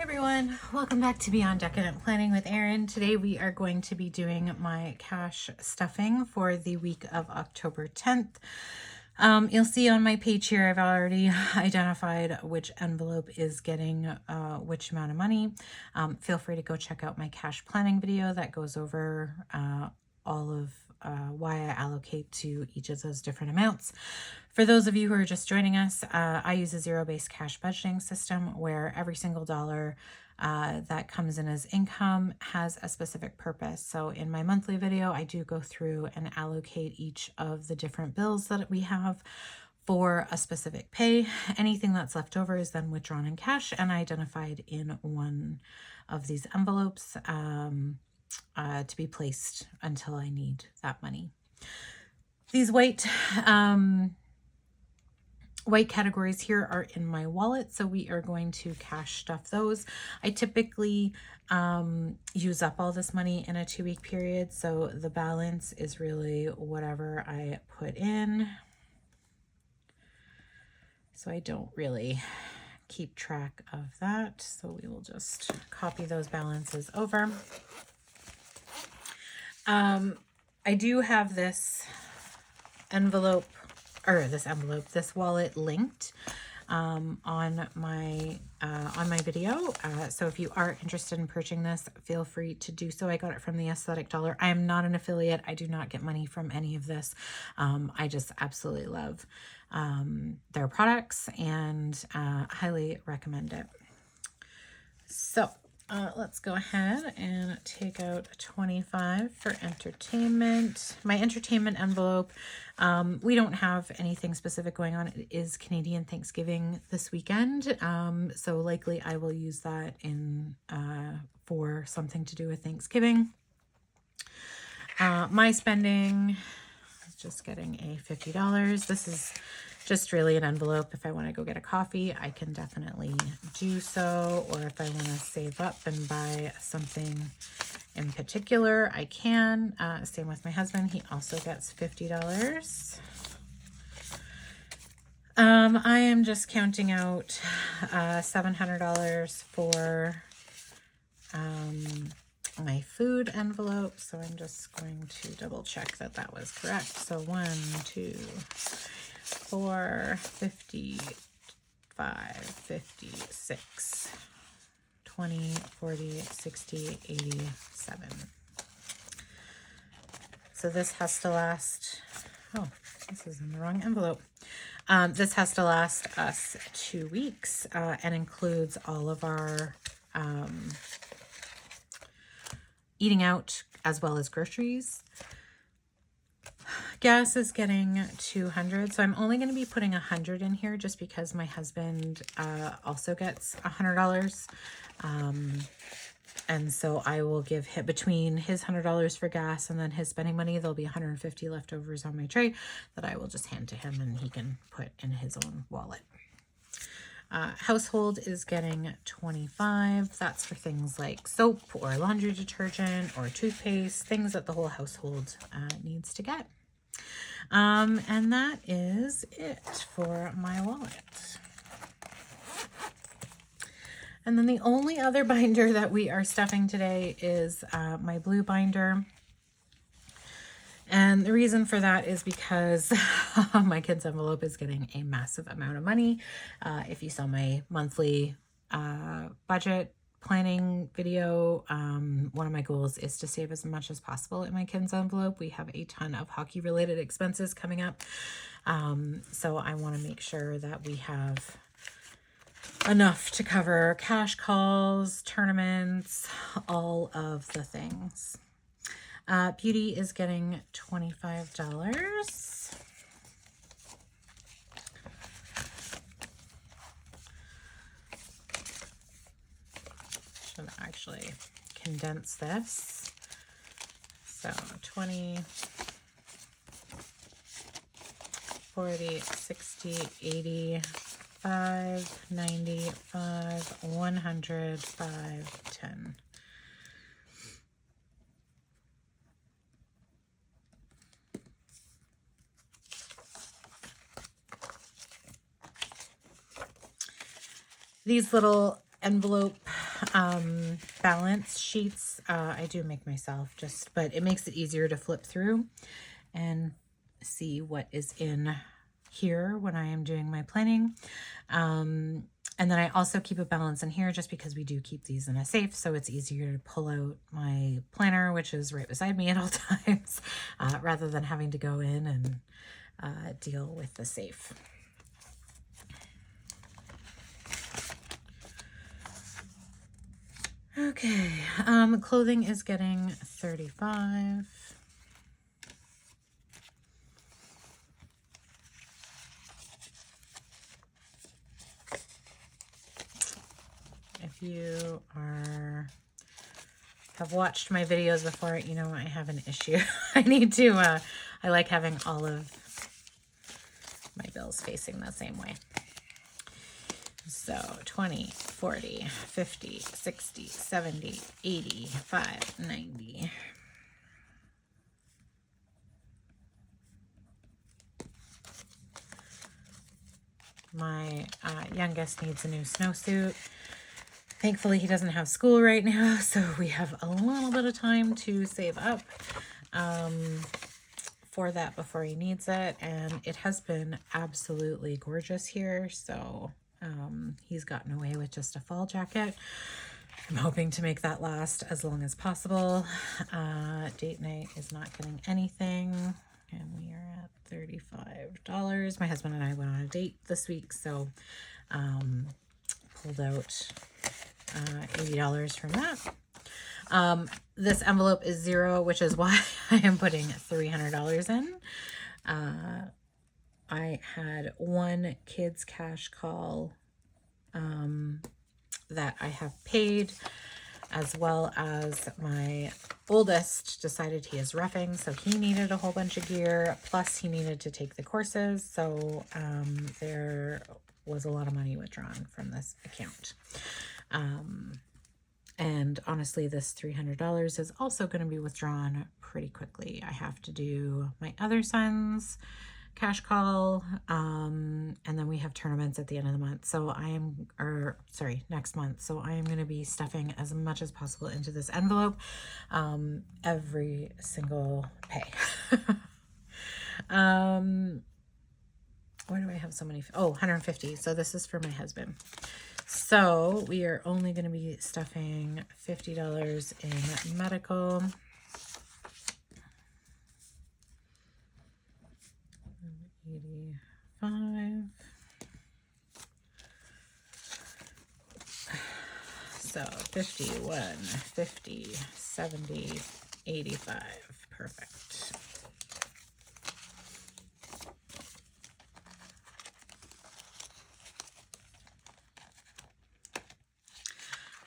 everyone, welcome back to Beyond Decadent Planning with Erin. Today we are going to be doing my cash stuffing for the week of October 10th. You'll see on my page here I've already identified which envelope is getting which amount of money. Feel free to go check out my cash planning video that goes over all of why I allocate to each of those different amounts. For those of you who are just joining us, I use a zero-based cash budgeting system where every single dollar that comes in as income has a specific purpose. So in my monthly video, I do go through and allocate each of the different bills that we have for a specific pay. Anything that's left over is then withdrawn in cash and identified in one of these envelopes to be placed until I need that money. These white categories here are in my wallet, so we are going to cash stuff those. I typically use up all this money in a 2-week period, so the balance is really whatever I put in. So I don't really keep track of that, so we will just copy those balances over. I do have this wallet linked on my video. So if you are interested in purchasing this, feel free to do so. I got it from the Aesthetic Dollar. I am not an affiliate. I do not get money from any of this. I just absolutely love their products and highly recommend it. So let's go ahead and take out 25 for entertainment. My entertainment envelope, we don't have anything specific going on. It is Canadian Thanksgiving this weekend, so likely I will use that in for something to do with Thanksgiving. My spending is just getting a $50. This is just really an envelope. If I want to go get a coffee, I can definitely do so. Or if I want to save up and buy something in particular, I can. Same with my husband. He also gets $50. I am just counting out $700 for my food envelope. So I'm just going to double check that that was correct. So 1, 2, 4, 55, 56, 20, 40, 60, 87. So this has to last, oh, this is in the wrong envelope. This has to last us 2 weeks and includes all of our eating out as well as groceries. Gas is getting 200, so I'm only going to be putting 100 in here just because my husband also gets $100. And so I will give him, between his $100 for gas and then his spending money, there'll be 150 leftovers on my tray that I will just hand to him and he can put in his own wallet. Household is getting 25. That's for things like soap or laundry detergent or toothpaste, things that the whole household needs to get. And that is it for my wallet. And then the only other binder that we are stuffing today is my blue binder. And the reason for that is because my kid's envelope is getting a massive amount of money. If you saw my monthly budget planning video, one of my goals is to save as much as possible in my kids' envelope. We have a ton of hockey related expenses coming up. So I want to make sure that we have enough to cover cash calls, tournaments, all of the things. Beauty is getting $25. Should actually condense this. So 20, 40, 60, 80, 5, 95, 100, 5, 10. These little envelope balance sheets. I do make myself, but it makes it easier to flip through and see what is in here when I am doing my planning. And then I also keep a balance in here just because we do keep these in a safe, so it's easier to pull out my planner, which is right beside me at all times, rather than having to go in and deal with the safe. Okay, clothing is getting $35. If you have watched my videos before, you know I have an issue. I like having all of my bills facing the same way. So 20, 40, 50, 60, 70, 85, 90. My youngest needs a new snowsuit. Thankfully, he doesn't have school right now, so we have a little bit of time to save up for that before he needs it. And it has been absolutely gorgeous here, so he's gotten away with just a fall jacket. I'm hoping to make that last as long as possible. Date night is not getting anything, and we are at $35. My husband and I went on a date this week, so pulled out $80 from that. This envelope is 0, which is why I am putting $300 in. I had one kids cash call that I have paid, as well as my oldest decided he is roughing, so he needed a whole bunch of gear, plus he needed to take the courses, so there was a lot of money withdrawn from this account. And honestly, this $300 is also going to be withdrawn pretty quickly. I have to do my other son's cash call, and then we have tournaments at the end of the month. So next month. So I am going to be stuffing as much as possible into this envelope, every single pay. Where do I have so many? Oh, 150. So this is for my husband. So we are only going to be stuffing $50 in medical. $85. So 51, 50, 70, 85. Perfect.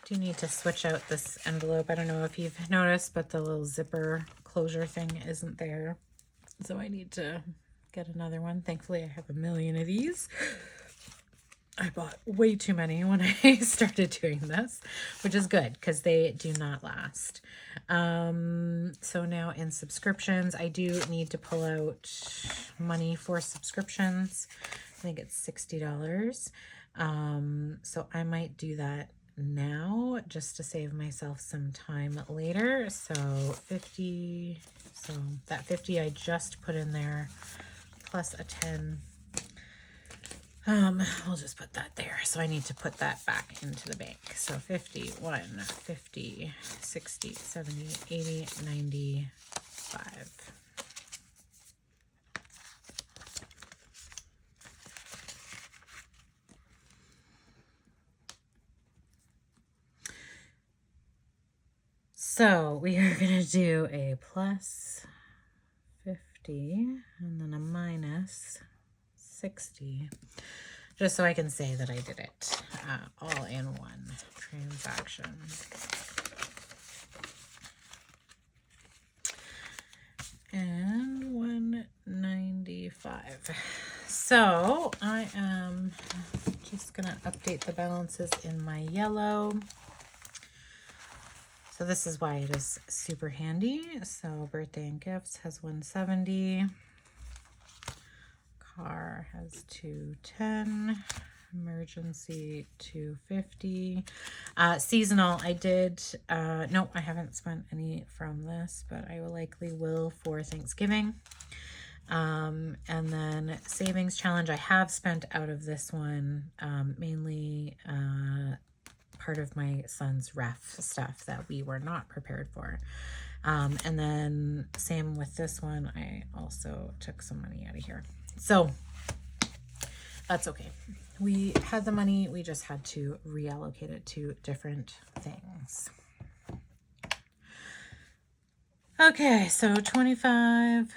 Do need to switch out this envelope. I don't know if you've noticed, but the little zipper closure thing isn't there. So I need to get another one. Thankfully, I have a million of these. I bought way too many when I started doing this, which is good because they do not last. So now in subscriptions, I do need to pull out money for subscriptions. I think it's $60. So I might do that now just to save myself some time later. So 50, so that 50 I just put in there plus a 10. We'll just put that there. So I need to put that back into the bank. So 51, 50, 60, 70, 80, 95. So we are going to do a plus 50 and then a minus 60, just so I can say that I did it all in one transaction. And 195. So I am just going to update the balances in my yellow. So this is why it is super handy. So birthday and gifts has 170. Car has 210. emergency 250. Seasonal, I did, no, I haven't spent any from this, but I will likely will for Thanksgiving. And then savings challenge, I have spent out of this one, mainly part of my son's ref stuff that we were not prepared for. And then same with this one, I also took some money out of here. So that's okay. We had the money, we just had to reallocate it to different things. Okay, so 25.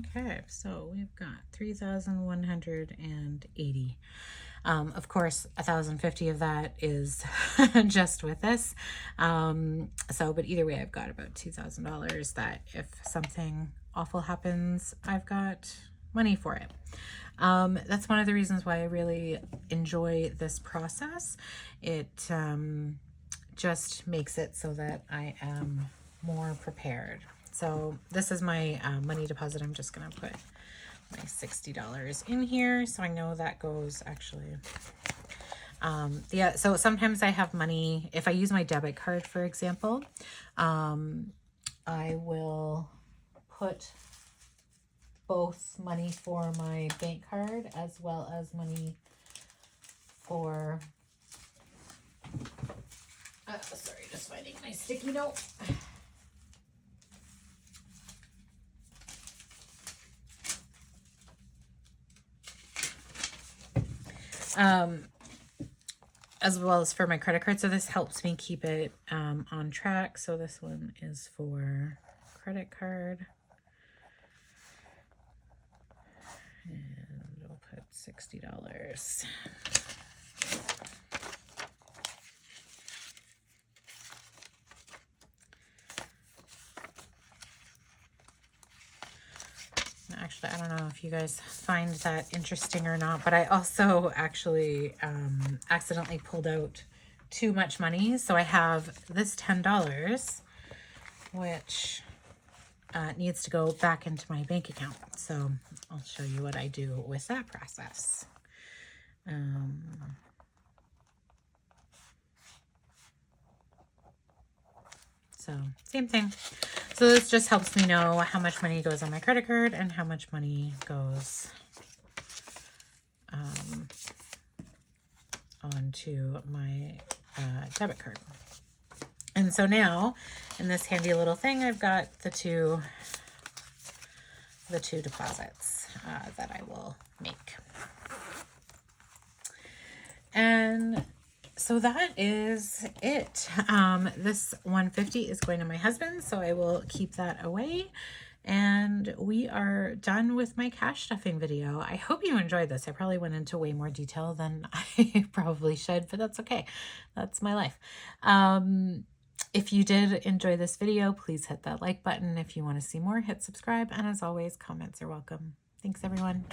Okay, so we've got 3,180. Of course, 1,050 of that is just with this. But either way, I've got about $2,000 that if something awful happens, I've got money for it. That's one of the reasons why I really enjoy this process. It just makes it so that I am more prepared. So this is my money deposit. I'm just going to put my $60 in here so I know that goes actually. Yeah, so sometimes I have money. If I use my debit card, for example, I will put both money for my bank card as well as money for, sorry, just finding my sticky note. As well as for my credit card. So this helps me keep it on track. So this one is for credit card. And we'll put $60. Actually, I don't know if you guys find that interesting or not, but I also actually accidentally pulled out too much money. So I have this $10, which needs to go back into my bank account. So I'll show you what I do with that process. So same thing. So this just helps me know how much money goes on my credit card and how much money goes onto my debit card. And so now in this handy little thing, I've got the two deposits that I will make. And so that is it. This 150 is going to my husband, so I will keep that away. And we are done with my cash stuffing video. I hope you enjoyed this. I probably went into way more detail than I probably should, but that's okay. That's my life. If you did enjoy this video, please hit that like button. If you want to see more, hit subscribe. And as always, comments are welcome. Thanks, everyone.